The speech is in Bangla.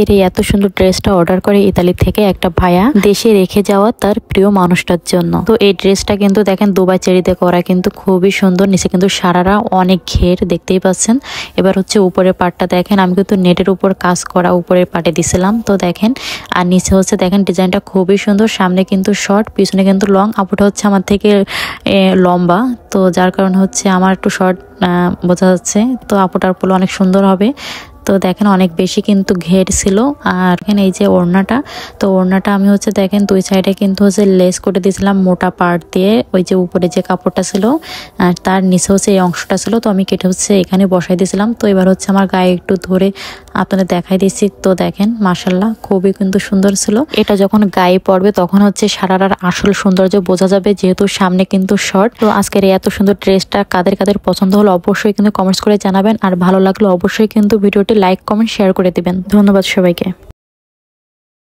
আজকের এই এত সুন্দর ড্রেসটা অর্ডার করে ইতালি থেকে একটা ভাইয়া দেশে রেখে যাওয়া তার প্রিয় মানুষটার জন্য। তো এই ড্রেসটা কিন্তু দেখেন দুবাই চেরিতে করা, কিন্তু খুবই সুন্দর। নিচে কিন্তু সারারা অনেক ঘের দেখতেই পাচ্ছেন। এবার হচ্ছে উপরের পাটটা দেখেন, আমি কিন্তু নেটের উপর কাজ করা উপরের পাটে দিছিলাম। তো দেখেন আর নিচে হচ্ছে দেখেন ডিজাইনটা খুবই সুন্দর। সামনে কিন্তু শর্ট, পিছনে কিন্তু লং। আপুটা হচ্ছে আমার থেকে লম্বা, তো যার কারণে হচ্ছে আমার একটু শর্ট বোঝা যাচ্ছে। তো আপুটার পুলো অনেক সুন্দর হবে। তো দেখেন অনেক বেশি কিন্তু ঘের ছিল। আর এখানে এই যে ওড়নাটা, তো ওড়নাটা আমি হচ্ছে দেখেন দুই সাইডে কিন্তু হচ্ছে লেস করে দিয়েছিলাম মোটা পার্ট দিয়ে। ওই যে উপরে যে কাপড়টা ছিল আর তার নিচে হচ্ছে এই অংশটা ছিল, তো আমি কেটে হচ্ছে এখানে বসাই দিয়েছিলাম। তো এবার হচ্ছে আমার গায়ে একটু ধরে আপনাদের দেখাই দিচ্ছি। তো দেখেন মাশাল্লাহ খুবই কিন্তু সুন্দর ছিল। এটা যখন গায়ে পড়বে তখন হচ্ছে সারারার আসল সৌন্দর্য বোঝা যাবে, যেহেতু সামনে কিন্তু শর্ট। তো আজকের এই এত সুন্দর ড্রেসটা কাদের কাদের পছন্দ হলো অবশ্যই কিন্তু কমেন্টস করে জানাবেন। আর ভালো লাগলো অবশ্যই কিন্তু ভিডিওটি লাইক কমেন্ট শেয়ার করে দিবেন। ধন্যবাদ সবাইকে।